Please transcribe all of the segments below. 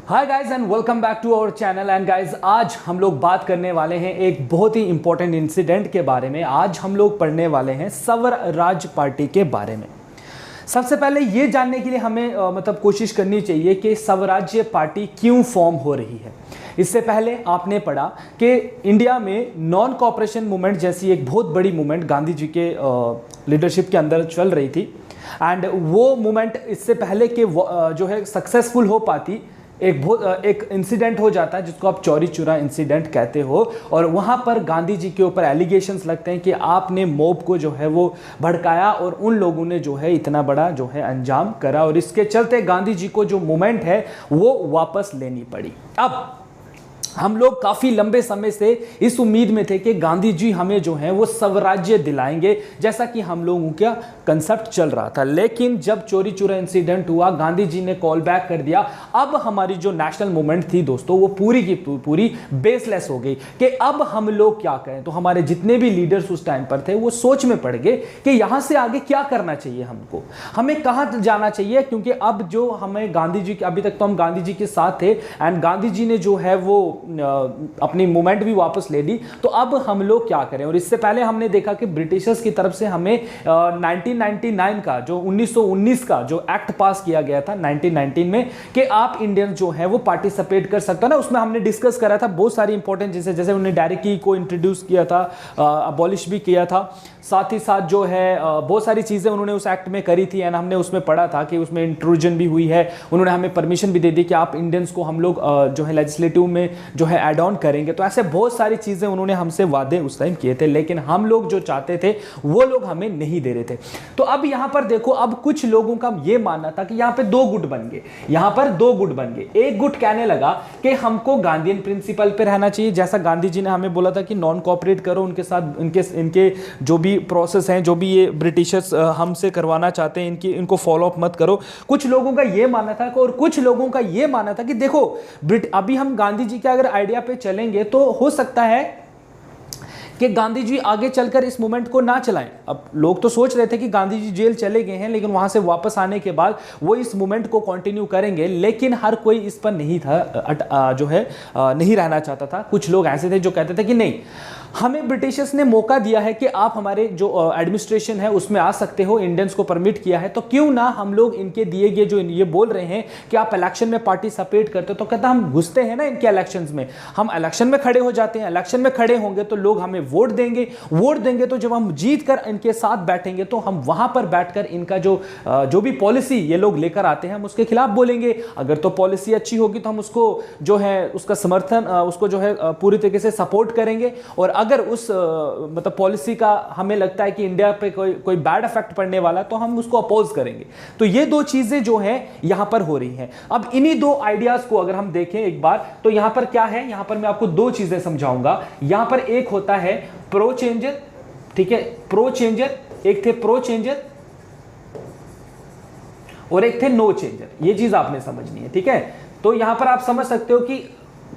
Hi guys and welcome back to our channel. And guys आज हम लोग बात करने वाले हैं एक बहुत ही इंपॉर्टेंट इंसिडेंट के बारे में। आज हम लोग पढ़ने वाले हैं स्वराज पार्टी के बारे में। सबसे पहले ये जानने के लिए हमें कोशिश करनी चाहिए कि स्वराज्य पार्टी क्यों फॉर्म हो रही है। इससे पहले आपने पढ़ा कि इंडिया में नॉन कॉपरेशन मूवमेंट जैसी एक बहुत बड़ी मूवमेंट गांधी जी के लीडरशिप के अंदर चल रही थी। एंड वो मूवमेंट इससे पहले कि जो है सक्सेसफुल हो पाती, एक इंसिडेंट हो जाता है जिसको आप चौरी चौरा इंसिडेंट कहते हो। और वहाँ पर गांधी जी के ऊपर एलिगेशंस लगते हैं कि आपने मॉब को जो है वो भड़काया और उन लोगों ने जो है इतना बड़ा जो है अंजाम करा, और इसके चलते गांधी जी को जो मूवमेंट है वो वापस लेनी पड़ी। अब हम लोग काफ़ी लंबे समय से इस उम्मीद में थे कि गांधी जी हमें जो है वो स्वराज्य दिलाएंगे, जैसा कि हम लोगों का कंसेप्ट चल रहा था। लेकिन जब चौरी चौरा इंसिडेंट हुआ, गांधी जी ने कॉल बैक कर दिया। अब हमारी जो नेशनल मूवमेंट थी दोस्तों, वो पूरी की पूरी बेसलेस हो गई कि अब हम लोग क्या करें। तो हमारे जितने भी लीडर्स उस टाइम पर थे वो सोच में पड़ गए कि यहाँ से आगे क्या करना चाहिए, हमें कहाँ जाना चाहिए। क्योंकि अब जो हमें गांधी जी, अभी तक तो हम गांधी जी के साथ थे एंड गांधी जी ने जो है वो अपनी मूवमेंट भी वापस ले ली। तो अब हम लोग क्या करें। और इससे पहले हमने देखा कि ब्रिटिशर्स की तरफ से हमें 1999 का जो 1919 का जो एक्ट पास किया गया था 1919 में, कि आप इंडियन जो है वो पार्टिसिपेट कर सकते हो ना। उसमें हमने डिस्कस करा था बहुत सारी इंपॉर्टेंट, जैसे उन्होंने डायरेक्टली को इंट्रोड्यूस किया था, अबॉलिश भी किया था, साथ ही साथ जो है बहुत सारी चीज़ें उन्होंने उस एक्ट में करी थी। एंड हमने उसमें पढ़ा था कि उसमें इंट्रूजन भी हुई है। उन्होंने हमें परमिशन भी दे दी कि आप इंडियंस को हम लोग जो है लेजिस्लेटिव में जो है ऐड ऑन करेंगे। तो ऐसे बहुत सारी चीज़ें उन्होंने हमसे वादे उस टाइम किए थे, लेकिन हम लोग जो चाहते थे वो लोग हमें नहीं दे रहे थे। तो अब यहाँ पर देखो, अब कुछ लोगों का ये मानना था कि यहाँ पे दो गुट बन गए, यहाँ पर दो गुट बन गए। एक गुट कहने लगा कि हमको गांधीयन प्रिंसिपल पे रहना चाहिए, जैसा गांधी जी ने हमें बोला था कि नॉन कोऑपरेट करो उनके साथ, इनके जो भी प्रोसेस हैं, जो भी ये ब्रिटिशर्स हमसे करवाना चाहते हैं, इनको फॉलो अप मत करो। कुछ लोगों का ये मानना था, और कुछ लोगों का ये मानना था कि देखो अभी हम गांधी जी के अगर आइडिया पे चलेंगे तो हो सकता है कि गांधी जी आगे चलकर इस मूवमेंट को ना चलाएं। अब लोग तो सोच रहे थे कि गांधी जी जेल चले गए हैं, लेकिन वहां से वापस आने के बाद वो इस मूवमेंट को कंटिन्यू करेंगे। लेकिन हर कोई इस पर नहीं था, जो है नहीं रहना चाहता था। कुछ लोग ऐसे थे जो कहते थे कि नहीं, हमें ब्रिटिशर्स ने मौका दिया है कि आप हमारे जो एडमिनिस्ट्रेशन है उसमें आ सकते हो, इंडियंस को परमिट किया है, तो क्यों ना हम लोग इनके दिए गए जो ये बोल रहे हैं कि आप इलेक्शन में पार्टिसिपेट करते हो, तो कहता हम घुसते हैं ना इनके इलेक्शंस में, हम इलेक्शन में खड़े हो जाते हैं। इलेक्शन में खड़े होंगे तो लोग हमें वोट देंगे, तो जब हम जीत कर इनके साथ बैठेंगे तो हम वहां पर बैठकर इनका जो भी पॉलिसी ये लोग लेकर आते हैं हम उसके खिलाफ बोलेंगे। अगर तो पॉलिसी अच्छी होगी तो हम उसको जो है उसका समर्थन, उसको जो है पूरी तरीके से सपोर्ट करेंगे। और अगर उस पॉलिसी का हमें लगता है कि इंडिया पे कोई बैड इफेक्ट पड़ने वाला, तो हम उसको अपोज करेंगे। तो ये दो चीजें जो है यहां पर हो रही हैं। अब इन्हीं दो आइडियाज को अगर हम देखें एक बार, तो यहां पर क्या है, यहां पर मैं आपको दो चीजें समझाऊंगा। यहां पर एक होता है प्रो चेंजर, ठीक है, प्रो चेंजर, एक थे प्रो चेंजर और एक थे नो चेंजर। ये चीज आपने समझनी है, ठीक है। तो यहां पर आप समझ सकते हो कि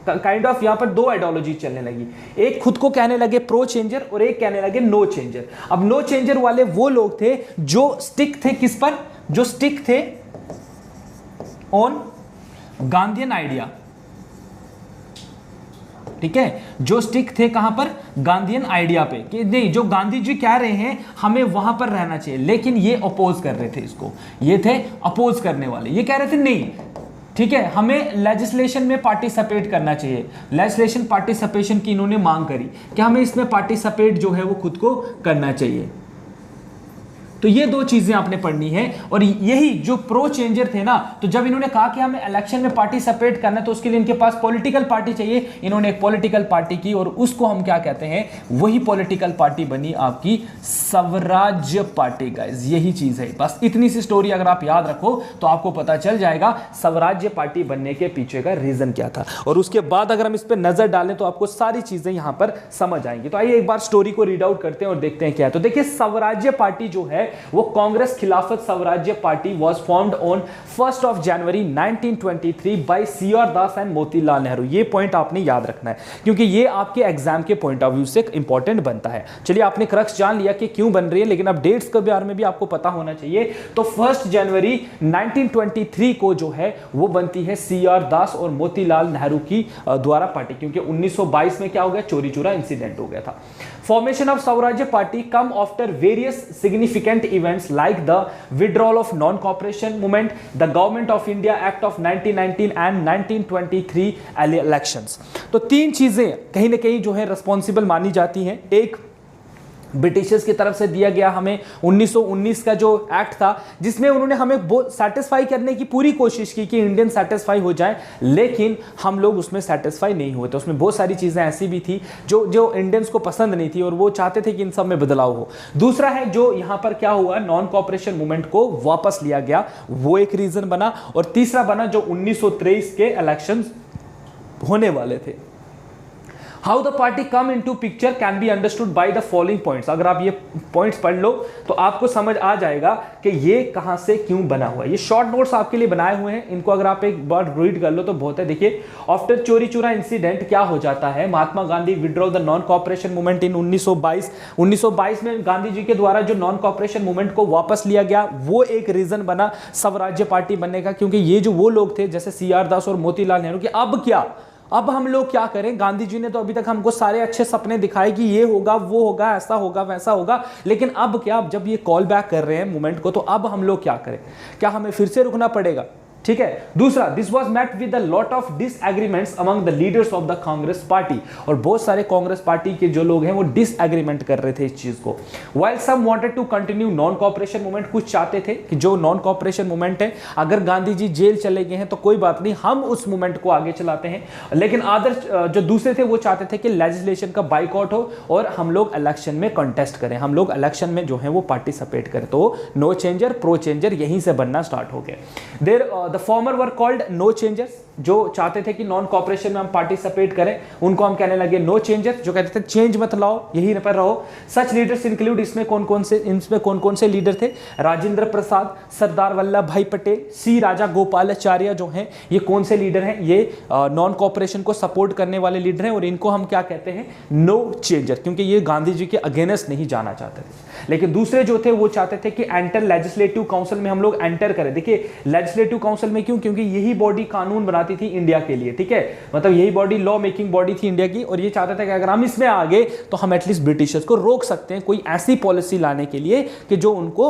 काइंड ऑफ यहां पर दो आइडियोलॉजी चलने लगी। एक खुद को कहने लगे प्रो चेंजर और एक कहने लगे नो चेंजर। अब नो चेंजर वाले वो लोग थे जो स्टिक थे किस पर, जो स्टिक थे ऑन गांधीयन आइडिया, ठीक है, जो स्टिक थे कहां पर, गांधीयन आइडिया पे, कि नहीं जो गांधी जी कह रहे हैं हमें वहां पर रहना चाहिए। लेकिन ये अपोज कर रहे थे इसको, ये थे अपोज करने वाले, ये कह रहे थे नहीं, ठीक है, हमें लेजिस्लेशन में पार्टिसिपेट करना चाहिए। लेजिस्लेशन पार्टिसिपेशन की इन्होंने मांग करी कि हमें इसमें पार्टिसिपेट जो है वो खुद को करना चाहिए। तो ये दो चीजें आपने पढ़नी है। और यही जो प्रो चेंजर थे ना, तो जब इन्होंने कहा कि हमें इलेक्शन में पार्टिसिपेट करना है तो उसके लिए इनके पास पॉलिटिकल पार्टी चाहिए, इन्होंने एक पॉलिटिकल पार्टी की और उसको हम क्या कहते हैं, वही पॉलिटिकल पार्टी बनी आपकी स्वराज्य पार्टी। गाइस यही चीज है, बस इतनी सी स्टोरी अगर आप याद रखो तो आपको पता चल जाएगा स्वराज्य पार्टी बनने के पीछे का रीजन क्या था। और उसके बाद अगर हम इस पर नजर डालें तो आपको सारी चीजें यहां पर समझ आएंगी। तो आइए एक बार स्टोरी को रीड आउट करते हैं और देखते हैं क्या है। तो देखिए, स्वराज्य पार्टी जो है वो Congress Khilafat Swarajya party was formed on 1st of January 1923 by C R. Das and Motilal Nehru. ये पॉइंट आपने याद रखना है क्योंकि ये आपके एग्जाम के पॉइंट ऑफ व्यू से इंपॉर्टेंट बनता है। चलिए, आपने क्रक्स जान लिया कि क्यों बन रही है, लेकिन अब डेट्स के बारे में भी आपको पता होना चाहिए। तो 1 जनवरी 1923 को जो है वो बनती है सी.आर. दास और मोतीलाल नेहरू की द्वारा पार्टी, क्योंकि 1922 में क्या हो गया, चोरी चोरा इंसिडेंट हो गया था। Formation of Swaraj Party come after various significant events like the withdrawal of non-cooperation movement, the Government of India Act of 1919 and 1923 elections। तो तीन चीजें कहीं ना कहीं जो है रिस्पॉन्सिबल मानी जाती हैं। एक, ब्रिटिशर्स की तरफ से दिया गया हमें 1919 का जो एक्ट था, जिसमें उन्होंने हमें सेटिस्फाई करने की पूरी कोशिश की कि इंडियन सेटिस्फाई हो जाए, लेकिन हम लोग उसमें सेटिस्फाई नहीं हुए। तो उसमें बहुत सारी चीज़ें ऐसी भी थी जो इंडियंस को पसंद नहीं थी और वो चाहते थे कि इन सब में बदलाव हो। दूसरा है जो यहाँ पर क्या हुआ, नॉन कॉपरेशन मूवमेंट को वापस लिया गया, वो एक रीज़न बना। और तीसरा बना जो 1923 के इलेक्शंस होने वाले थे। How the party come into picture can be understood by the following points. अगर आप ये पॉइंट्स पढ़ लो तो आपको समझ आ जाएगा कि ये कहां से क्यों बना हुआ है। ये शॉर्ट नोट्स आपके लिए बनाए हुए हैं, इनको अगर आप एक बार रीड कर लो तो बहुत है। देखिए, आफ्टर चोरी चोरा इंसिडेंट क्या हो जाता है, Mahatma Gandhi withdraw the non cooperation movement in 1922 में गांधी जी के द्वारा जो नॉन कॉपरेशन मूवमेंट को वापस लिया गया, वो एक रीजन बना स्वराज्य पार्टी बनने का। क्योंकि ये जो वो लोग थे जैसे सी.आर. दास और मोतीलाल नेहरू, कि अब क्या, अब हम लोग क्या करें, गांधी जी ने तो अभी तक हमको सारे अच्छे सपने दिखाए कि ये होगा, वो होगा, ऐसा होगा, वैसा होगा, लेकिन अब क्या, अब जब ये कॉल बैक कर रहे हैं मूवमेंट को, तो अब हम लोग क्या करें, क्या हमें फिर से रुकना पड़ेगा? ठीक है। दूसरा, this was met with a lot of disagreements among the leaders of the Congress party. और बहुत सारे कांग्रेस पार्टी के जो लोग हैं वो डिसएग्रीमेंट कर रहे थे इस चीज को। While some wanted to continue non cooperation movement, कुछ चाहते थे कि जो नॉन कॉपरेशन मूवमेंट है, अगर गांधी जी जेल चले गए हैं तो कोई बात नहीं, हम उस मूवमेंट को आगे चलाते हैं। लेकिन अदर जो दूसरे थे वो चाहते थे कि लेजिस्लेशन का बाइकआउट हो और हम लोग इलेक्शन में कंटेस्ट करें, हम लोग इलेक्शन में जो है वो पार्टिसिपेट करें। तो नो चेंजर प्रो चेंजर यहीं से बनना स्टार्ट हो गए। There the former were called no changers, जो चाहते थे कि नॉन कॉपरेशन में हम पार्टिसिपेट करें, उनको हम कहने लगे नो चेंजर, जो कहते थे चेंज मत लाओ, यही पर रहो। सच लीडर्स इंक्लूड, इसमें कौन कौन से लीडर थे, राजेंद्र प्रसाद, सरदार वल्लभ भाई पटेल, सी राजा गोपालाचार्य जो हैं, ये कौन से लीडर हैं, ये नॉन कॉपरेशन को सपोर्ट करने वाले लीडर हैं। और इनको हम क्या कहते हैं, नो चेंजर, क्योंकि ये गांधी जी के अगेंस्ट नहीं जाना चाहते थे। लेकिन दूसरे जो थे वो चाहते थे कि एंटर लेजिस्लेटिव काउंसिल में हम लोग एंटर करें। देखिए, लेजिस्लेटिव काउंसिल में क्यों, क्योंकि यही बॉडी कानून बनाती थी इंडिया के लिए, ठीक है, मतलब यही बॉडी लॉ मेकिंग बॉडी थी इंडिया की। और ये चाहता था कि अगर हम इसमें आ गए तो हम एटलीस्ट ब्रिटिशर्स को रोक सकते हैं कोई ऐसी पॉलिसी लाने के लिए कि जो उनको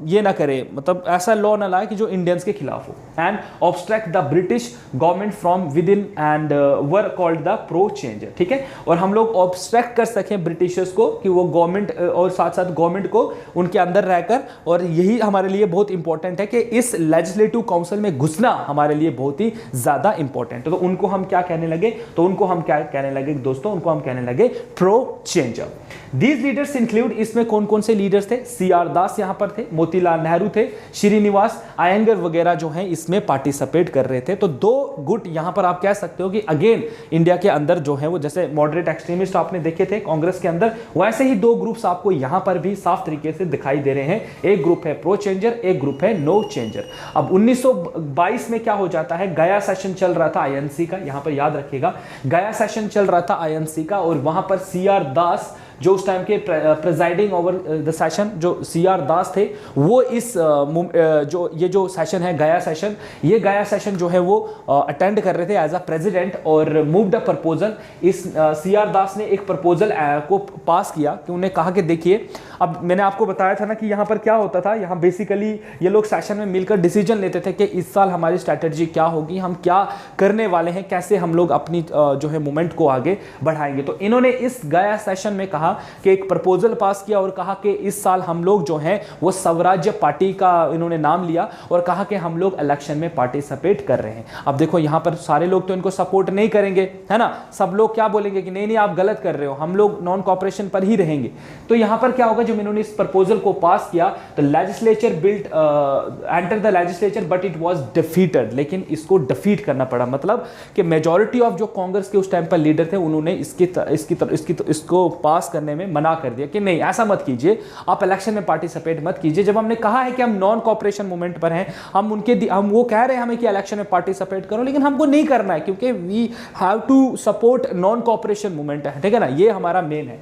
ये ना करे, मतलब ऐसा लॉ ना लाए कि जो इंडियंस के खिलाफ हो। And obstruct the British government from with in and were called the pro changer, ठीक है। और हम लोग ऑब्स्ट्रैक्ट कर सकें ब्रिटिशर्स को कि वो गवर्नमेंट और साथ साथ गवर्नमेंट को उनके अंदर रहकर, और यही हमारे लिए बहुत इंपॉर्टेंट है कि इस लेजिस्लेटिव काउंसिल में घुसना हमारे लिए बहुत ही ज्यादा इंपॉर्टेंट है। तो उनको हम क्या कहने लगे, तो उनको हम क्या कहने लगे दोस्तों, उनको हम कहने लगे pro changer. These leaders include, इसमें कौन कौन से लीडर्स थे, सी.आर. दास यहां पर थे, मोतीलाल नेहरू थे, श्रीनिवास अयंगर वगैरह जो हैं इसमें पार्टिसिपेट कर रहे थे। तो दो गुट यहां पर आप कह सकते हो कि अगेन इंडिया के अंदर जो है वो, जैसे मॉडरेट एक्सट्रीमिस्ट आपने देखे थे कांग्रेस के अंदर, वैसे ही दो ग्रुप्स आपको यहां पर भी साफ तरीके से दिखाई दे रहे हैं। एक ग्रुप है प्रो चेंजर, एक ग्रुप है नो चेंजर। अब 1922 में क्या हो जाता है, गया सेशन चल रहा था आईएनसी का, यहां पर याद रखिएगा, गया सेशन चल रहा था आईएनसी का, और वहां पर सी.आर. दास जो उस टाइम के प्रेजाइडिंग ओवर द सेशन जो सी.आर. दास थे, वो इस जो सेशन है गया सेशन, ये गया सेशन जो है वो अटेंड कर रहे थे एज अ प्रेसिडेंट, और मूव्ड अ प्रपोजल। इस सी.आर. दास ने एक प्रपोजल को पास किया कि उन्हें कहा कि देखिए, अब मैंने आपको बताया था ना कि यहाँ पर क्या होता था, यहाँ बेसिकली ये लोग सेशन में मिलकर डिसीजन लेते थे कि इस साल हमारी स्ट्रैटेजी क्या होगी, हम क्या करने वाले हैं, कैसे हम लोग अपनी जो है मूवमेंट को आगे बढ़ाएंगे। तो इन्होंने इस गया सेशन में कहा कि एक प्रपोजल पास किया और कहा कि इस साल हम लोग जो हैं वो स्वराज्य पार्टी का इन्होंने नाम लिया और कहा कि हम लोग इलेक्शन में पार्टिसिपेट कर रहे हैं। अब देखो, यहाँ पर सारे लोग तो इनको सपोर्ट नहीं करेंगे, है ना, सब लोग क्या बोलेंगे कि नहीं नहीं आप गलत कर रहे हो, हम लोग नॉन कॉपरेशन पर ही रहेंगे। तो यहाँ पर क्या होगा, जब इन्होंने इस प्रपोजल को पास किया तो legislature built enter the legislature but it was defeated, लेकिन इसको डिफीट करना पड़ा। मतलब कि मेजॉरिटी ऑफ जो कांग्रेस के उस टाइम पर लीडर थे उन्होंने इसको पास करने में मना कर दिया कि नहीं ऐसा मत कीजिए, आप इलेक्शन में पार्टिसिपेट मत कीजिए। जब हमने कहा है कि हम नॉन कॉपरेशन मूवमेंट पर हैं, हम वो कह रहे हैं हमें कि इलेक्शन में पार्टिसिपेट करो, लेकिन हमको नहीं करना है क्योंकि we have to support non cooperation movement है, ठीक है ना, ये हमारा मेन है।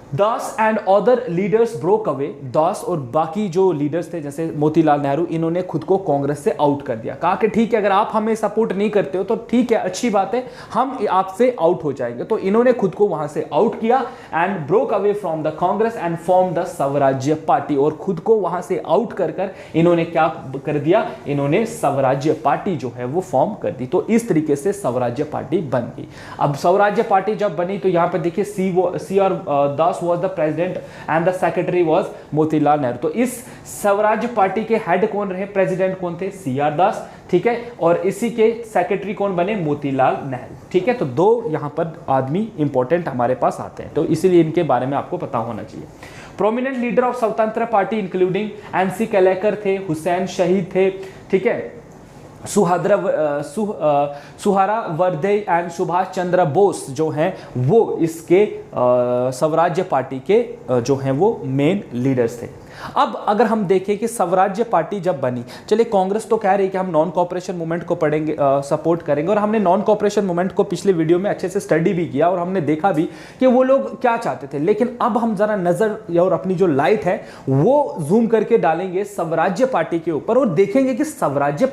Das and other leaders broke away, Das और बाकी जो लीडर्स थे जैसे मोतीलाल नेहरू, इन्होंने खुद को कांग्रेस से आउट कर दिया, कहा कि ठीक है अगर आप हमें सपोर्ट नहीं करते हो तो ठीक है, अच्छी बात है, हम आपसे आउट हो जाएंगे। तो इन्होंने खुद को वहां से आउट किया and broke away from the Congress and form the स्वराज्य पार्टी, और खुद को वहां से आउट कर कर इन्होंने क्या कर दिया, इन्होंने स्वराज्य पार्टी जो है वो फॉर्म कर दी। तो इस तरीके से स्वराज्य पार्टी बन गई। अब स्वराज्य पार्टी जब बनी तो यहां पर देखिए C R Das was the president and the secretary was Motilal Nehru. तो इस स्वराज्य पार्टी के हेड कौन रहे, प्रेसिडेंट कौन थे, सी आर दास, ठीक है, और इसी के सेक्रेटरी कौन बने, मोतीलाल नेहरू, ठीक है। तो दो यहां पर आदमी इंपॉर्टेंट हमारे पास आते हैं, तो इसीलिए इनके बारे में आपको पता होना चाहिए। प्रोमिनेंट लीडर ऑफ स्वतंत्र पार्टी इंक्लूडिंग एनसी केलेकर थे, हुसैन शहीद थे, ठीक है, सुहारा वर्दे एंड सुभाष चंद्र बोस जो हैं वो इसके स्वराज्य पार्टी के जो हैं वो मेन लीडर्स थे। अब अगर हम देखें कि स्वराज्य पार्टी जब बनी, चलिए कांग्रेस तो कह रही है कि हम नॉन कॉपरेशन मूवमेंट को पढ़ेंगे, सपोर्ट करेंगे, और हमने नॉन कॉपरेशन मूवमेंट को पिछले वीडियो में अच्छे से स्टडी भी किया और हमने देखा भी कि वो लोग क्या चाहते थे। लेकिन अब हम जरा नजर और अपनी जो लाइट है वो जूम करके डालेंगे स्वराज्य पार्टी के ऊपर और देखेंगे कि स्वराज्य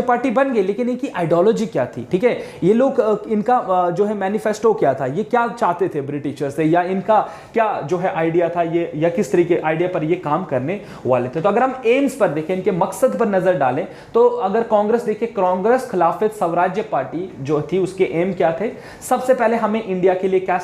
पार्टी बन गई, लेकिन इनकी आइडियोलॉजी क्या थी, ठीक है, ये लोग इनका जो है मैनिफेस्टो क्या था, ये क्या चाहते थे ब्रिटिशर से, या इनका क्या जो है आइडिया था, ये या किस तरीके आइडिया पर ये काम करने वाले थे। तो अगर हम एम्स पर देखें, इनके मकसद पर नजर डालें, तो अगर कांग्रेस देखें, कांग्रेस खिलाफत स्वराज्य पार्टी जो थी उसके एम क्या थे, सबसे पहले हमें इंडिया के लिए क्या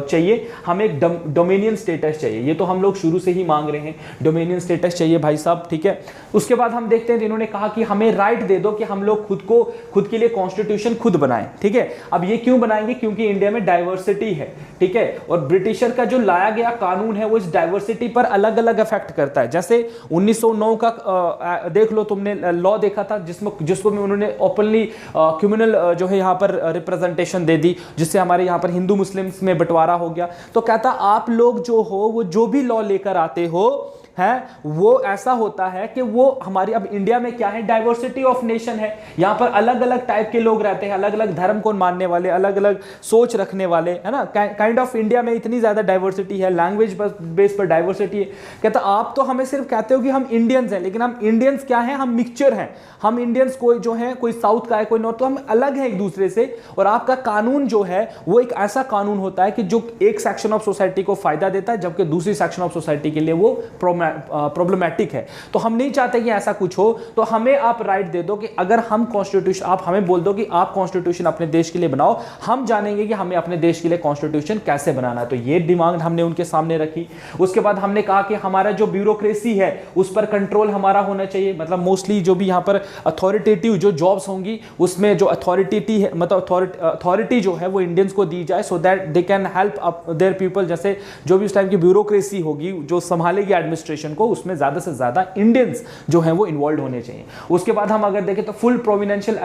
चाहिए, हमें एक डोमिनियन स्टेटस चाहिए, ये तो हम लोग शुरू से ही मांग रहे हैं, डोमिनियन स्टेटस चाहिए भाई साहब, ठीक है। उसके बाद हम देखते हैं इन्होंने कहा कि हमें राइट दे दो कि हम लोग खुद के लिए कॉन्स्टिट्यूशन खुद बनाएं, ठीक है। अब ये क्यों बनाएंगे, क्योंकि इंडिया में डाइवर्सिटी है, ठीक है, और ब्रिटिशर का जो लाया गया कानून है वो इस डाइवर्सिटी पर अलग अलग इफेक्ट करता है। जैसे 1909 का देख लो, तुमने लॉ देखा था जिसको में उन्होंने ओपनली क्रिमिनल जो है यहाँ पर रिप्रेजेंटेशन दे दी, जिससे हमारे यहाँ पर हिंदू मुस्लिम्स में बंटवारा हो गया। तो कहता आप लोग जो हो वो जो भी लॉ लेकर आते हो है वो ऐसा होता है कि वो हमारी, अब इंडिया में क्या है, डाइवर्सिटी ऑफ नेशन है, यहां पर अलग अलग टाइप के लोग रहते हैं, अलग अलग धर्म को मानने वाले, अलग अलग सोच रखने वाले, है ना, काइंड ऑफ इंडिया में इतनी ज्यादा डाइवर्सिटी है, लैंग्वेज बेस पर डाइवर्सिटी है। कहता आप तो हमें सिर्फ कहते हो कि हम इंडियंस हैं, लेकिन हम इंडियंस क्या हैं, हम मिक्सचर हैं, हम इंडियंस कोई जो है कोई साउथ का है कोई नॉर्थ, तो हम अलग हैं एक दूसरे से। और आपका कानून जो है वो एक ऐसा कानून होता है कि जो एक सेक्शन ऑफ सोसाइटी को फायदा देता है, जबकि दूसरी सेक्शन ऑफ सोसाइटी के लिए वो प्रॉब्लमैटिक है। तो हम नहीं चाहते कि ऐसा कुछ हो, तो हमें आप राइट दे दो कि अगर हम कॉन्स्टिट्यूशन, आप हमें बोल दो कि आप कॉन्स्टिट्यूशन अपने देश के लिए बनाओ, हम जानेंगे कि हमें अपने देश के लिए कॉन्स्टिट्यूशन कैसे बनाना है। तो ये डिमांड हमने उनके सामने रखी। उसके बाद हमने कहा कि हमारा जो ब्यूरोक्रेसी है उस पर कंट्रोल हमारा होना चाहिए, मतलब मोस्टली जो भी यहाँ पर अथॉरिटेटिव जो जॉब्स होंगी उसमें जो अथॉरिटी है, मतलब अथॉरिटी जो है वो इंडियंस को दी जाए, so that they can help up their people. जैसे जो भी उस टाइम की ब्यूरोक्रेसी होगी जो संभालेगी एडमिनिस्ट्रेशन को, उसमें ज्यादा से ज्यादा इंडियंस जो है वो इन्वॉल्व होने चाहिए। उसके बाद हम अगर देखें तो फुल प्रोविनेंशियल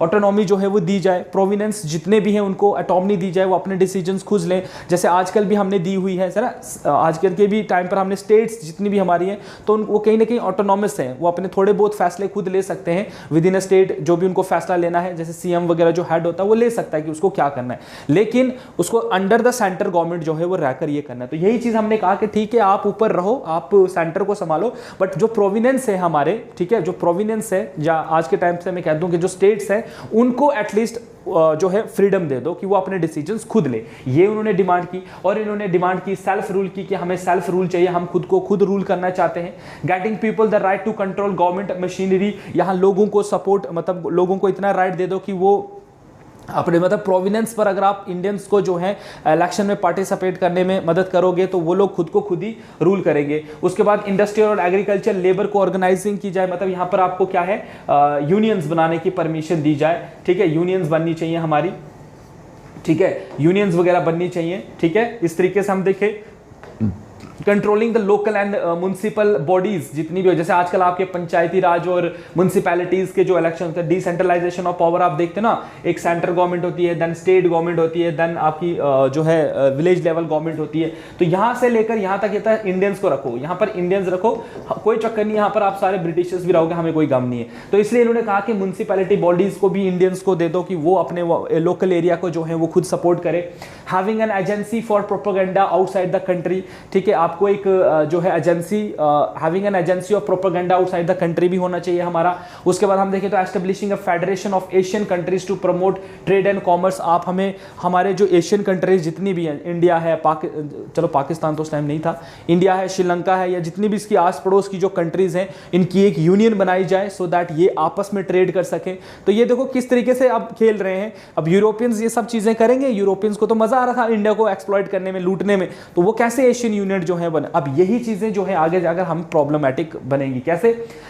ऑटोनॉमी जो है वो दी जाए, प्रोविनेंस जितने भी हैं उनको ऑटोनॉमी दी जाए, वो अपने डिसीजंस खुद लें, जैसे आजकल भी हमने दी हुई है सर, आजकल के भी टाइम पर हमने स्टेट्स जितनी भी हमारी हैं तो वो कहीं ना कहीं ऑटोनॉमस हैं, वो अपने थोड़े बहुत फैसले खुद ले सकते हैं विद इन अ स्टेट, जो भी उनको फैसला लेना है, जैसे सीएम वगैरह जो हेड होता है वो ले सकता है कि उसको क्या करना है, लेकिन उसको अंडर द सेंटर गवर्नमेंट जो है वो रहकर ये करना है। तो यही चीज हमने कहा कि ठीक है आप ऊपर रहो, आप सेंटर को संभालो, बट जो प्रोविनेंस है हमारे, ठीक है, जो प्रोविनेंस है, या आज के टाइम से मैं कह दूं कि जो स्टेट्स हैं उनको एटलीस्ट जो है फ्रीडम दे दो कि वो अपने डिसीजंस खुद ले। ये उन्होंने डिमांड की। और इन्होंने डिमांड की सेल्फ रूल की, कि हमें सेल्फ रूल चाहिए, हम खुद को खुद रूल करना चाहते हैं। Getting people the right to control government machinery, यहां लोगों को सपोर्ट, मतलब लोगों को इतना राइट दे दो कि वो अपने, मतलब प्रोविनेंस पर अगर आप इंडियंस को जो है इलेक्शन में पार्टिसिपेट करने में मदद करोगे तो वो लोग खुद को खुद ही रूल करेंगे। उसके बाद इंडस्ट्रियल और एग्रीकल्चर लेबर को ऑर्गेनाइजिंग की जाए, मतलब यहाँ पर आपको क्या है, यूनियंस बनाने की परमिशन दी जाए, ठीक है, यूनियंस बननी चाहिए हमारी, ठीक है, यूनियंस वगैरह बननी चाहिए, ठीक है। इस तरीके से हम देखें controlling the local and municipal bodies जितनी भी हो, जैसे आजकल आपके पंचायती राज और म्युनिसिपैलिटीज के जो इलेक्शन होते हैं, डिसेंट्रलाइजेशन ऑफ पावर आप देखते हैं ना, एक सेंट्रल गवर्नमेंट होती है, देन स्टेट गवर्नमेंट होती है, देन आपकी जो है विलेज लेवल गवर्नमेंट होती है। तो यहां से लेकर यहां तक ये था इंडियंस को रखो, यहां पर इंडियंस रखो, कोई चक्कर नहीं, यहां पर आप सारे ब्रिटिशर्स भी रहोगे, हमें कोई गम नहीं है। तो इसलिए इन्होंने कहा कि म्युनिसिपैलिटी बॉडीज को भी इंडियंस को दे दो कि वो अपने लोकल एरिया को जो है वो खुद सपोर्ट करे। Having an agency for propaganda outside the country, ठीक है, आपको एक जो है agency, having an agency of propaganda outside the country भी होना चाहिए हमारा। उसके बाद हम देखें तो establishing a federation of Asian countries to promote trade and commerce. आप हमें हमारे जो एशियन कंट्रीज जितनी भी हैं, इंडिया है, चलो पाकिस्तान तो उस टाइम नहीं था, इंडिया है, श्रीलंका है, या जितनी भी इसकी आस पड़ोस की जो कंट्रीज हैं, इनकी एक यूनियन बनाई जाए सो दैट ये आपस में ट्रेड कर सकें। तो ये देखो किस तरीके से अब खेल रहे हैं। अब यूरोपियंस ये सब चीजें करेंगे, यूरोपियंस को तो मजा आ रहा था इंडिया को एक्सप्लॉइट करने में, लूटने में, तो वो कैसे एशियन यूनियन जो है बने। अब यही चीजें जो है आगे जाकर हम प्रॉब्लमैटिक बनेंगी। कैसे?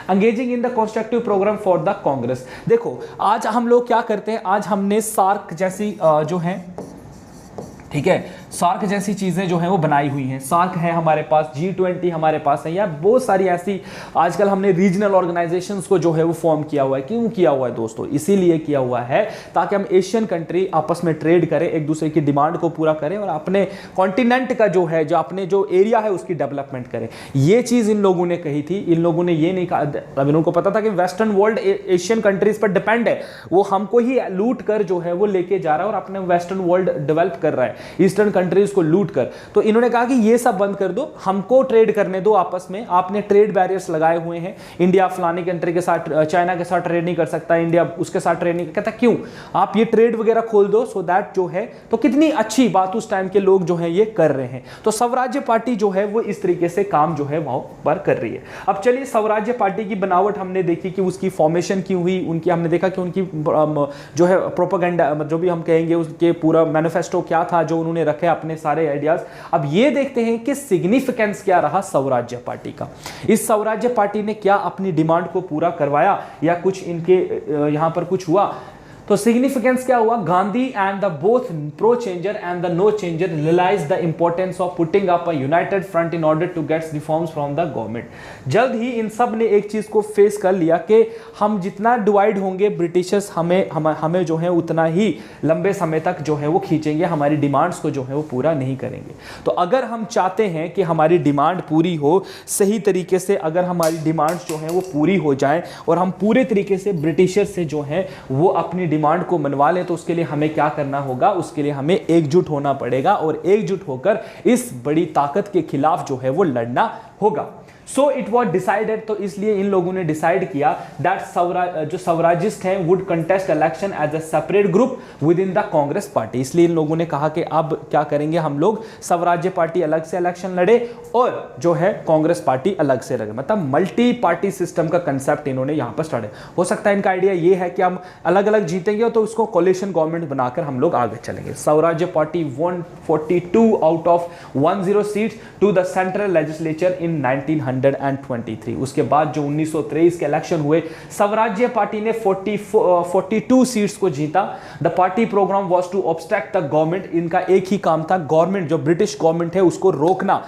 Engaging in the constructive programme for the Congress. देखो आज हम लोग क्या करते हैं, आज हमने सार्क जैसी जो है, ठीक है, सार्क जैसी चीजें जो हैं वो बनाई हुई हैं। सार्क है हमारे पास, G20 हमारे पास है, या बहुत सारी ऐसी आजकल हमने रीजनल ऑर्गेनाइजेशंस को जो है वो फॉर्म किया हुआ है। क्यों किया हुआ है दोस्तों? इसीलिए किया हुआ है ताकि हम एशियन कंट्री आपस में ट्रेड करें, एक दूसरे की डिमांड को पूरा करें और अपने कॉन्टिनेंट का जो है, जो अपने जो एरिया है उसकी डेवलपमेंट करें। ये चीज इन लोगों ने कही थी। इन लोगों ने ये नहीं कहा, अब इनको पता था कि वेस्टर्न वर्ल्ड एशियन कंट्रीज पर डिपेंड है, वो हमको ही लूट कर जो है वो लेके जा रहा है और अपने वेस्टर्न वर्ल्ड डेवलप कर रहा है, ईस्टर्न कंट्रीज को लूट कर। तो इन्होंने कहा कि ये सब बंद कर दो, हमको ट्रेड करने दो आपस में। आपने ट्रेड बैरियर्स लगाए हुए हैं, इंडिया फलानी कंट्री के साथ, चाइना के साथ ट्रेड नहीं कर सकता, इंडिया उसके साथ ट्रेड नहीं कहता। क्यों? आप ये ट्रेड वगैरह खोल दो सो दैट जो है, तो कितनी अच्छी बात उस टाइम के लोग जो है ये कर रहे हैं। तो स्वराज्य पार्टी जो है वो इस तरीके से काम जो है वहां पर कर रही है। अब चलिए स्वराज्य पार्टी की बनावट हमने देखी कि उसकी फॉर्मेशन क्यों हुई, उनकी हमने देखा कि उनकी जो है प्रोपेगेंडा, जो भी हम कहेंगे उसके पूरा मैनिफेस्टो क्या था जो उन्होंने रखे अपने सारे आइडियाज। अब ये देखते हैं कि सिग्निफिकेंस क्या रहा स्वराज्य पार्टी का। इस स्वराज्य पार्टी ने क्या अपनी डिमांड को पूरा करवाया या कुछ इनके यहां पर कुछ हुआ? तो सिग्निफिकेंस क्या हुआ? Gandhi and the both pro changer and the no changer realise the importance of putting up a united front in order to get reforms from the government. जल्द ही इन सब ने एक चीज को फेस कर लिया कि हम जितना डिवाइड होंगे, ब्रिटिशर्स हमें जो है उतना ही लंबे समय तक जो है वो खींचेंगे, हमारी डिमांड्स को जो है वो पूरा नहीं करेंगे। तो अगर हम चाहते हैं कि हमारी डिमांड पूरी हो सही तरीके से, अगर हमारी डिमांड्स जो है वो पूरी हो जाए और हम पूरे तरीके से ब्रिटिशर से जो है वो अपनी डिमांड को मनवा ले, तो उसके लिए हमें क्या करना होगा? उसके लिए हमें एकजुट होना पड़ेगा और एकजुट होकर इस बड़ी ताकत के खिलाफ जो है वो लड़ना होगा। सो इट वॉज डिसाइडेड, तो इसलिए इन लोगों ने डिसाइड किया दैट जो स्वराजिस्ट हैं would contest election as a separate group within the Congress party. इसलिए इन लोगों ने कहा कि अब क्या करेंगे, हम लोग स्वराज्य पार्टी अलग से इलेक्शन लड़े और जो है कांग्रेस पार्टी अलग से लड़े। मतलब मल्टी पार्टी सिस्टम का कंसेप्ट इन्होंने यहां पर स्टार्ट। हो सकता है इनका आइडिया ये है कि हम अलग अलग जीतेंगे तो उसको कोलिशन गवर्नमेंट बनाकर हम लोग आगे चलेंगे। Swarajya party won 42 out of 10 seats to the central legislature in 1923। उसके बाद जो 1923 के इलेक्शन हुए, स्वराज्य पार्टी ने 42 सीट्स को जीता। The party programme was to obstruct the government. इनका एक ही काम था, गवर्नमेंट जो ब्रिटिश गवर्नमेंट है उसको रोकना,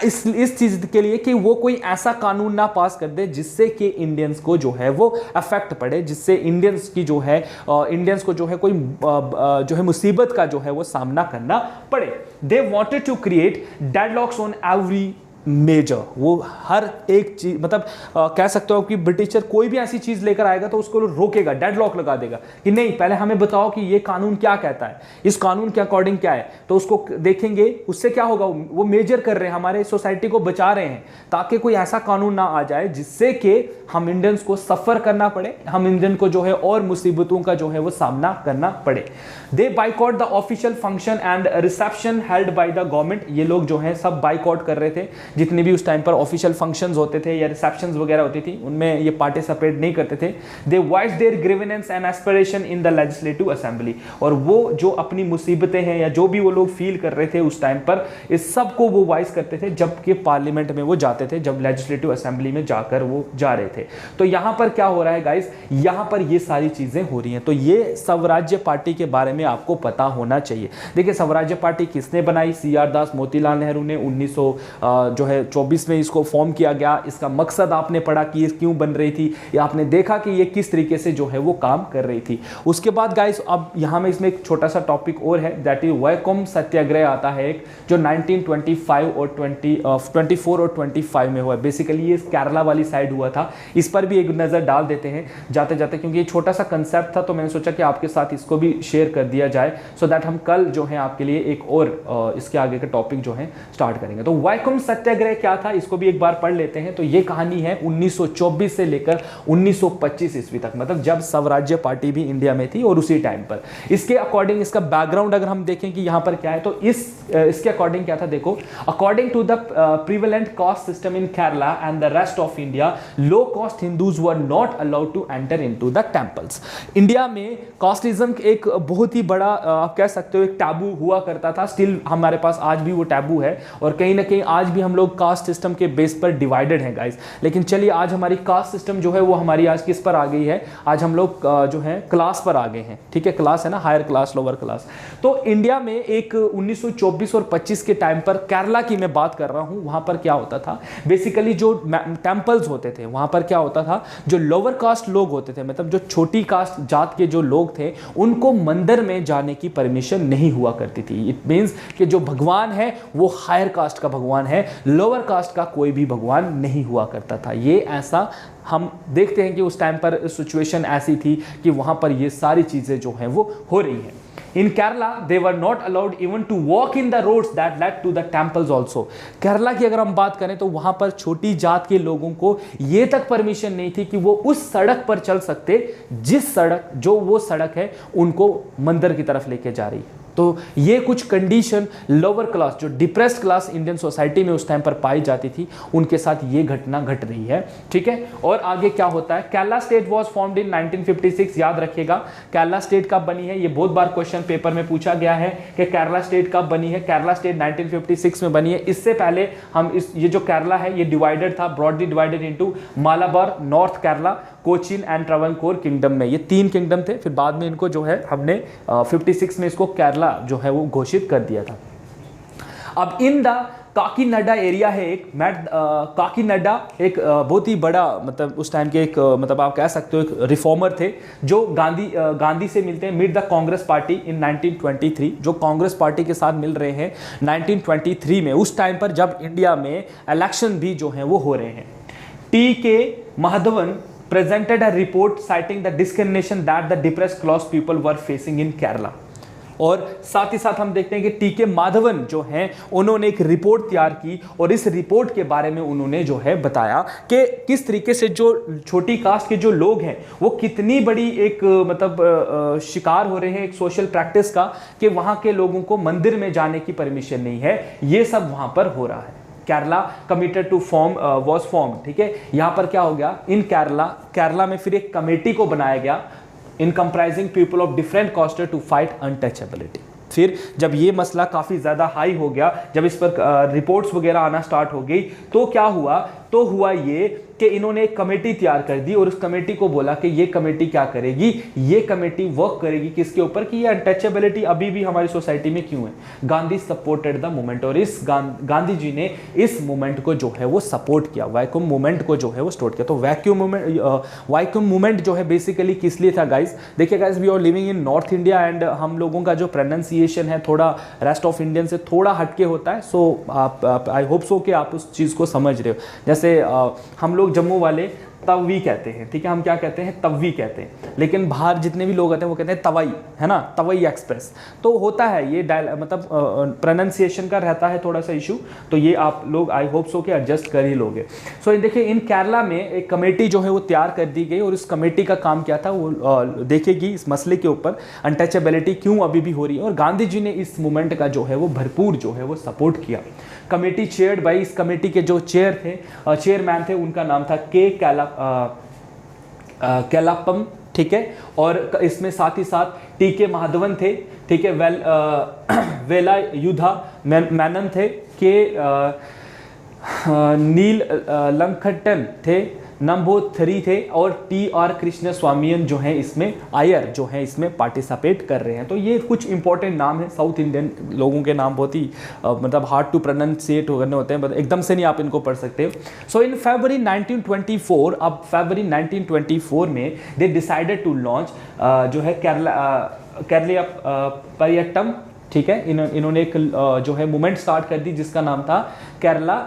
इस चीज के लिए कि वो कोई ऐसा कानून ना पास कर दे जिससे कि इंडियंस को जो है वो अफेक्ट पड़े, जिससे इंडियंस की जो है इंडियंस को जो है कोई जो है मुसीबत का जो है वो सामना करना पड़े। They wanted to create deadlocks on every major. वो हर एक चीज, मतलब कह सकते हो कि ब्रिटिशर कोई भी ऐसी चीज लेकर आएगा तो उसको रोकेगा, डेडलॉक लगा देगा कि नहीं, पहले हमें बताओ कि ये कानून क्या कहता है, इस कानून के अकॉर्डिंग क्या है, तो उसको देखेंगे। उससे क्या होगा, वो मेजर कर रहे हैं, हमारे सोसाइटी को बचा रहे हैं ताकि कोई ऐसा कानून ना आ जाए जिससे कि हम इंडियंस को सफर करना पड़े, हम इंडियन को जो है और मुसीबतों का जो है वो सामना करना पड़े। They boycott the official function and reception held by the government. ये लोग जो है सब बाइकॉट कर रहे थे, जितने भी उस टाइम पर ऑफिशियल फंक्शंस होते थे या रिसेप्शंस वगैरह होती थी, उनमें ये पार्टिसिपेट नहीं करते थे। They voice their grievance and aspiration in the legislative assembly. और वो जो अपनी मुसीबतें हैं या जो भी वो लोग फील कर रहे थे उस टाइम पर, इस सब को वो वॉइस करते थे जबकि पार्लियामेंट में वो जाते थे, जब लेजिस्लेटिव असेंबली में जाकर वो जा रहे थे। तो यहां पर क्या हो रहा है गाइस, यहां पर ये सारी चीजें हो रही हैं। तो ये स्वराज्य पार्टी के बारे में आपको पता होना चाहिए। देखिए स्वराज्य पार्टी किसने बनाई? CR दास, मोतीलाल नेहरू ने जो है 24 में इसको फॉर्म किया गया। इसका मकसद आपने पढ़ा कि ये क्यों बन रही थी, या आपने देखा कि ये किस तरीके से जो है वो काम कर रही थी। उसके बाद गाइस अब यहाँ में इसमें एक छोटा सा टॉपिक और है, दैट इज वैकोम सत्याग्रह आता है एक, जो 1925 और 24 और 25 में हुआ। बेसिकली ये केरला वाली साइड हुआ था। इस पर भी एक नज़र डाल देते हैं जाते जाते, क्योंकि ये छोटा सा कंसेप्ट था, तो मैंने सोचा कि आपके साथ इसको भी शेयर कर दिया जाए, सो दैट हम कल जो है आपके लिए एक और इसके आगे के टॉपिक जो है स्टार्ट करेंगे। तो वैकोम सत्याग्रह क्या था, इसको भी एक बार पढ़ लेते हैं। तो ये कहानी है 1924 से लेकर 1925 ईस्वी तक, मतलब जब स्वराज्य पार्टी भी इंडिया में थी और उसी टाइम पर। इसके अकॉर्डिंग इसका बैकग्राउंड अगर हम देखें कि यहाँ पर क्या है, तो इसके अकॉर्डिंग क्या था, देखो, according to the prevalent caste system in Kerala and the rest of India, low caste Hindus were not allowed to enter into the temples. India में कास्टिज्म एक बहुत ही बड़ा आप कह सकते हो एक टैबू हुआ करता था। स्टिल हमारे पास आज भी वो टैबू है, और कहीं ना कहीं आज भी हम लोग कास्ट सिस्टम के बेस पर डिवाइडेड हैं गाइस। लेकिन चलिए, आज हमारी कास्ट सिस्टम जो है वो हमारी आज किस पर आ गई है, आज हम लोग जो है क्लास पर आ गए हैं। ठीक है, क्लास है ना, हायर क्लास लोअर क्लास। तो इंडिया में एक 1924 और 25 के टाइम पर, केरला की मैं बात कर रहा हूं, वहां पर क्या होता था, बेसिकली जो टेंपल्स होते थे वहां पर क्या होता था, जो लोअर कास्ट लोग होते थे, मतलब जो छोटी कास्ट जात के जो लोग थे, उनको मंदिर में जाने की परमिशन नहीं हुआ करती थी। इट मींस कि जो भगवान है वो हायर कास्ट का भगवान है, लोअर कास्ट का कोई भी भगवान नहीं हुआ करता था। ये ऐसा हम देखते हैं कि उस टाइम पर सिचुएशन ऐसी थी कि वहां पर ये सारी चीजें जो हैं वो हो रही हैं। In Kerala, they were not allowed even to walk in the roads that led to the temples also. Kerala की अगर हम बात करें तो वहां पर छोटी जात के लोगों को ये तक परमिशन नहीं थी कि वो उस सड़क पर चल सकते, जिस सड़क, जो वो सड़क है उनको मंदिर की तरफ लेके जा रही है। तो ये कुछ कंडीशन लोअर क्लास, जो डिप्रेस्ड क्लास इंडियन सोसाइटी में उस टाइम पर पाई जाती थी, उनके साथ ये घटना घट रही है। ठीक है, और आगे क्या होता है, Kerala state was formed in 1956। याद रखिएगा, केरला स्टेट कब बनी है, ये बहुत बार क्वेश्चन पेपर में पूछा गया है कि केरला स्टेट कब बनी है। केरला स्टेट 1956 में बनी है। इससे पहले हम ये जो केरला है ये डिवाइडेड था, broadly divided into Malabar, north Kerala, Cochin and Travancore kingdom में। ये 3 किंगडम थे। फिर बाद में इनको जो है हमने 56 में इसको केरला जो है वो घोषित कर दिया था। अब इन द काकीनाडा एरिया है एक, काकीनाडा एक बहुत ही बड़ा, मतलब उस टाइम के एक मतलब आप कह सकते हो एक रिफॉर्मर थे, जो गांधी से मिलते हैं, meet the Congress party in 1923, जो कांग्रेस पार्टी के साथ मिल रहे हैं 1923 में, उस टाइम पर जब इंडिया में इलेक्शन भी जो हैं वो हो रहे हैं। TK. Madhavan presented a report citing the discrimination that the depressed class people were facing in Kerala। और साथ ही साथ हम देखते हैं कि टी.के. माधवन जो हैं उन्होंने एक रिपोर्ट तैयार की, और इस रिपोर्ट के बारे में उन्होंने जो है बताया कि किस तरीके से जो छोटी कास्ट के जो लोग हैं वो कितनी बड़ी एक मतलब शिकार हो रहे हैं एक सोशल प्रैक्टिस का, कि वहाँ के लोगों को मंदिर में जाने की परमिशन नहीं है। ये सब वहाँ पर हो रहा है। Kerala committed to form was form. ठीक है, यहां पर क्या हो गया, इन केरला में फिर एक कमेटी को बनाया गया, in comprising people of different caste to fight untouchability. फिर जब ये मसला काफ़ी ज़्यादा हाई हो गया, जब इस पर रिपोर्ट्स वगैरह आना स्टार्ट हो गई, तो क्या हुआ, तो हुआ ये कि इन्होंने एक कमेटी तैयार कर दी, और उस कमेटी को बोला कि ये कमेटी क्या करेगी, ये कमेटी वर्क करेगी किसके ऊपर, कि ये अनटचेबिलिटी अभी भी हमारी सोसाइटी में क्यों है। गांधी सपोर्टेड द मूवमेंट, और इस गांधी जी ने इस मूवमेंट को जो है वो सपोर्ट किया, वैक्यूम मूवमेंट को जो है वो सपोर्ट किया। तो वैक्यूम मूवमेंट जो है बेसिकली किस लिए था गाइस, देखिए guys, we are living in north India and हम लोगों का जो प्रोनाउंसिएशन है थोड़ा रेस्ट ऑफ इंडियन से थोड़ा हटके होता है। सो आप आई होप सो कि आप उस चीज़ को समझ रहे हो। जैसे हम लोग जम्मू वाले तवी कहते हैं, ठीक है, हम क्या कहते हैं, तवी कहते हैं, लेकिन बाहर जितने भी लोग आते हैं वो कहते हैं तवई, है ना, तवई एक्सप्रेस। तो होता है ये मतलब प्रोनाउंसिएशन का रहता है थोड़ा सा इशू, तो ये आप लोग आई होप सो कि एडजस्ट कर ही लोगे। सो देखिए, इन केरला में एक कमेटी जो है वो तैयार कर दी गई, और इस कमेटी का काम क्या था, वो देखेगी इस मसले के ऊपर, अनटचेबिलिटी क्यों अभी भी हो रही है, और गांधी जी ने इस मूवमेंट का जो है वो भरपूर जो है वो सपोर्ट किया। कमेटी चेयर्ड बाई, इस कमेटी के जो चेयरमैन थे उनका नाम था के कैलापम, ठीक है, और इसमें साथ ही साथ टी.के. माधवन थे, ठीक है, वेलायुधा मेनन थे, के नील लंखटन थे, नंबूथरी थे और टी.आर. कृष्ण स्वामियन जो है इसमें आयर जो है इसमें पार्टिसिपेट कर रहे हैं। तो ये कुछ इंपॉर्टेंट नाम है, साउथ इंडियन लोगों के नाम बहुत ही मतलब हार्ड टू प्रोनाउंसिएट करने होते हैं, एकदम से नहीं आप इनको पढ़ सकते हो। सो इन फरवरी 1924, अब फरवरी 1924 में दे डिसाइडेड टू लॉन्च जो है केरला पर्यटम, ठीक है। इन्होंने एक जो है मूवमेंट स्टार्ट कर दी जिसका नाम था Kerala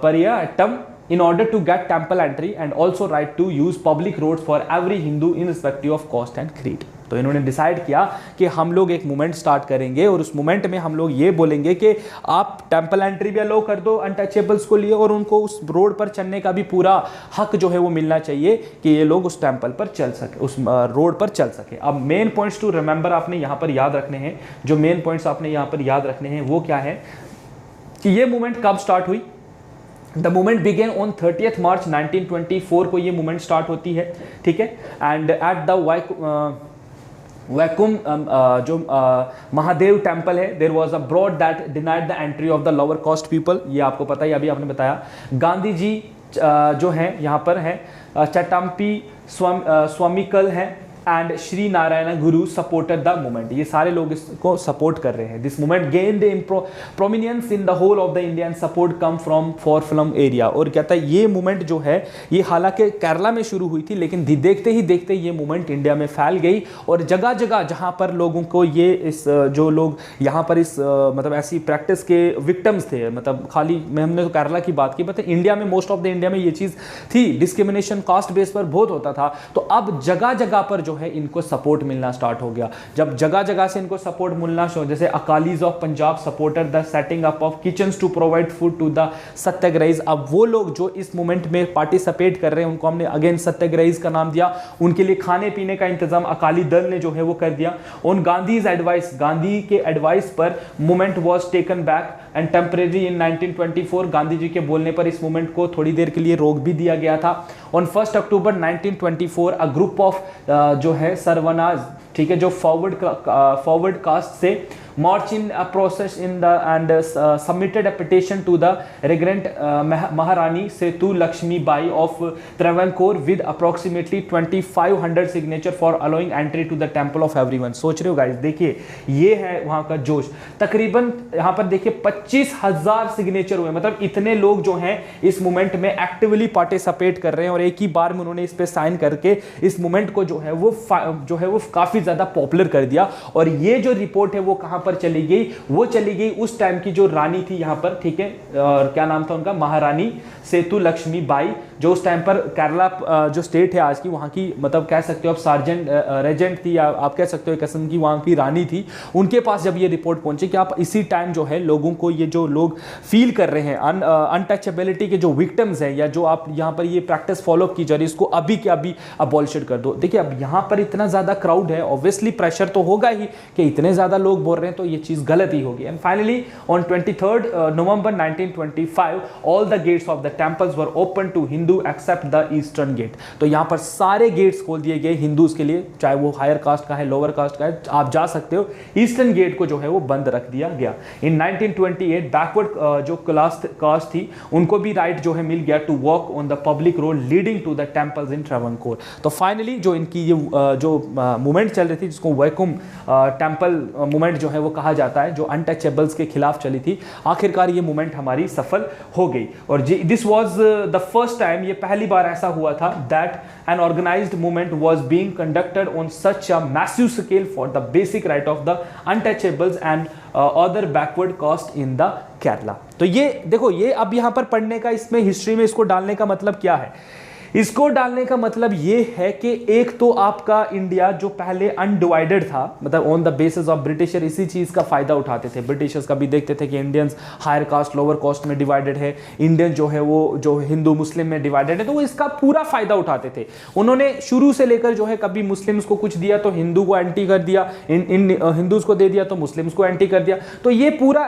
पर्यटम, in order to get temple entry and also right to use public roads for every Hindu irrespective of caste and creed। तो इन्होंने डिसाइड किया कि हम लोग एक मूवमेंट स्टार्ट करेंगे और उस मूवमेंट में हम लोग ये बोलेंगे कि आप टेंपल एंट्री भी अलो कर दो अनटचेबल्स को लिए, और उनको उस रोड पर चलने का भी पूरा हक जो है वो मिलना चाहिए कि ये लोग उस टेंपल पर चल सके, उस रोड पर चल सके। अब मेन पॉइंट्स टू रिमेंबर आपने यहाँ पर याद रखने हैं, जो मेन पॉइंट्स आपने यहाँ पर याद रखने हैं वो क्या है कि ये मूवमेंट कब स्टार्ट हुई। द मूवमेंट बिगेन ऑन 30 मार्च 1924 को ये मूवमेंट स्टार्ट होती है, ठीक है। एंड एट द वैकुम जो महादेव टेम्पल है, there was a broad that denied the entry of the lower caste people, ये आपको पता है, अभी आपने बताया। गांधी जी जो है यहाँ पर है, चटाम्पी स्वामिकल है and Shri Narayan Guru supported the movement, ये सारे लोग इसको सपोर्ट कर रहे हैं। This movement gained prominence in the whole of the Indian support come from far flung area. और कहता है ये मूवमेंट जो है ये हालांकि केरला में शुरू हुई थी, लेकिन देखते ही देखते ये मूवमेंट इंडिया में फैल गई और जगह जगह जहां पर लोगों को ये इस जो लोग यहाँ पर इस मतलब ऐसी प्रैक्टिस के विक्टिम्स थे, मतलब खाली में हमने तो केरला की बात की, बट इंडिया में मोस्ट ऑफ द इंडिया में ये चीज़ थी, डिस्क्रिमिनेशन कास्ट बेस पर बहुत होता था। तो अब जगह जगह पर जो है इनको सपोर्ट मिलना स्टार्ट हो गया। जब जगह जगह से इनको सपोर्ट मिलना शुरू, जैसे Akalis of Punjab supported the setting up of kitchens to provide food to the satyagrahis. अब वो लोग जो इस मूवमेंट में पार्टिसिपेट कर रहे हैं उनको हमने अगेन सत्याग्रहीज का नाम दिया, उनके लिए खाने पीने का इंतजाम अकाली दल ने जो है वो कर दिया। ऑन गांधीज एडवाइस, गांधी के एडवाइस पर movement was taken back and temporary in 1924, Gandhi ji के बोलने पर इस मूवमेंट को थोड़ी देर के लिए रोक भी दिया गया था। On 1 October 1924 a group of जो है सरवनाज, ठीक है, जो फॉरवर्ड कास्ट से march in a process in the and submitted a petition to the regnant Maharani Setu Lakshmi Bai of Travancore with approximately 2500 signature for allowing entry to the temple of everyone। सोच रहे हो guys, देखिए ये है वहां का जोश। तकरीबन यहाँ पर देखिए 25,000 सिग्नेचर हुए, मतलब इतने लोग जो हैं इस मूवमेंट में एक्टिवली पार्टिसिपेट कर रहे हैं और एक ही बार में उन्होंने इस पे साइन करके इस मूवमेंट को जो है वो काफी ज्यादा पॉपुलर कर दिया। और ये जो रिपोर्ट है वो कहां पर चली गई, वो चली गई उस टाइम की जो रानी थी यहाँ पर, ठीक है, और क्या नाम था उनका, महारानी सेतु लक्ष्मी बाई, जो उस टाइम पर केरला जो स्टेट है आज की, वहाँ की मतलब कह सकते हो आप सार्जेंट रेजेंट थी, या आप कह सकते हो एक किस्म की वहाँ की रानी थी। उनके पास जब ये रिपोर्ट पहुंची कि आप इसी टाइम जो है लोगों को, ये जो लोग फील कर रहे हैं अनटचेबिलिटी के जो विक्टिम्स हैं, या जो आप यहाँ पर ये प्रैक्टिस फॉलो की जा रही है, इसको अभी के अभी अबॉलिश कर दो। देखिए अब यहाँ पर इतना ज़्यादा क्राउड है, ऑब्वियसली प्रेशर तो होगा ही कि इतने ज़्यादा लोग बोल रहे हैं तो ये चीज़ गलत ही होगी। And finally on 23 November 1925 all the gates of the temples were open to Hindu except the eastern gate. तो यहाँ पर सारे गेट्स खोल दिए गए हिंदूज के लिए, चाहे वो हायर कास्ट का है लोअर कास्ट का है, आप जा सकते हो। ईस्टर्न गेट को जो है वो बंद रख दिया गया। इन 1928 बैकवर्ड जो कास्ट थी उनको भी राइट जो है मिल गया to walk on the public road leading to the temples in Travancore. तो फाइनली जो इनकी ये जो मूवमेंट चल रही थी, जिसको वैकुम टेम्पल मूवमेंट जो है वो कहा जाता है, जो अनटचेबल्स के खिलाफ चली थी, आखिरकार ये मूवमेंट हमारी सफल हो गई। और this was the first time, ये पहली बार ऐसा हुआ था that an organised movement was being conducted on such a massive scale for the basic right of the untouchables and other backward caste in the Kerala. तो ये देखो, ये अब यहां पर पढ़ने का, इसमें हिस्ट्री में इसको डालने का मतलब क्या है? इसको डालने का मतलब ये है कि एक तो आपका इंडिया जो पहले अनडिवाइडेड था, मतलब on the basis of britisher, इसी चीज़ का फायदा उठाते थे। ब्रिटिशर्स का भी देखते थे कि Indians higher caste lower caste में डिवाइडेड है, इंडियन जो है वो जो हिंदू मुस्लिम में डिवाइडेड है, तो वो इसका पूरा फायदा उठाते थे। उन्होंने शुरू से लेकर जो है कभी मुस्लिम्स को कुछ दिया तो हिंदू को एंटी कर दिया, हिंदूज को दे दिया तो मुस्लिम्स को एंटी कर दिया। तो ये पूरा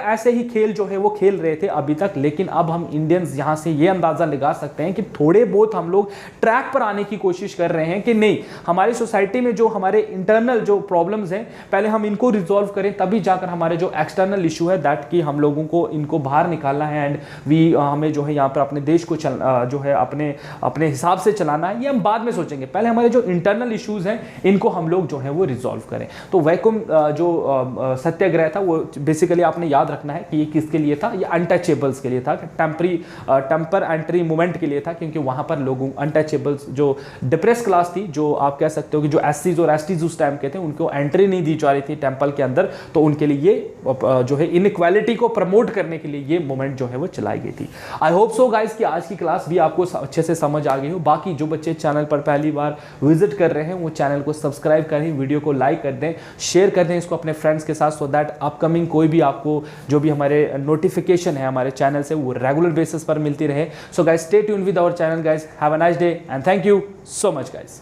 ऐसे ही खेल जो है वो खेल रहे थे अभी तक। लेकिन अब हम इंडियंस यहाँ से ये अंदाजा लगा सकते हैं कि थोड़े बहुत ग्रोथ हम लोग ट्रैक पर आने की कोशिश कर रहे हैं कि नहीं, हमारी सोसाइटी में जो हमारे इंटरनल जो प्रॉब्लम्स हैं पहले हम इनको रिजॉल्व करें, तभी जाकर हमारे जो एक्सटर्नल इशू है दैट कि हम लोगों को इनको बाहर निकालना है एंड हमें जो है यहाँ पर अपने देश को जो है अपने हिसाब से चलाना है, ये हम बाद में सोचेंगे। पहले हमारे जो इंटरनल इश्यूज हैं इनको हम लोग जो है वो रिजॉल्व करें। तो वैक्यूम जो सत्याग्रह था वो बेसिकली आपने याद रखना है कि ये किसके लिए था, ये अनटचेबल्स के लिए था, टेम्पर एंट्री मूवमेंट के लिए था, क्योंकि वहां पर लोगों अनटचेबल्स जो डिप्रेस क्लास थी, जो आप कह सकते हो कि जो एससीज और एसटीज उस टाइम के थे, उनको एंट्री नहीं दी जा रही थी टेंपल के अंदर, तो उनके लिए जो है इनइक्वालिटी को प्रमोट करने के लिए ये मूवमेंट जो है वो चलाई गई थी। आई होप सो गाइस कि आज की क्लास भी आपको अच्छे से समझ आ गई हो। बाकी जो बच्चे चैनल पर पहली बार विजिट कर रहे हैं वो चैनल को सब्सक्राइब करें, वीडियो को लाइक कर दें, शेयर कर दें इसको अपने फ्रेंड्स के साथ, सो दैट अपकमिंग कोई भी आपको जो भी हमारे नोटिफिकेशन है हमारे चैनल से वो रेगुलर बेसिस पर मिलती रहे। So guys stay tuned with our channel guys, have a nice day and thank you so much guys.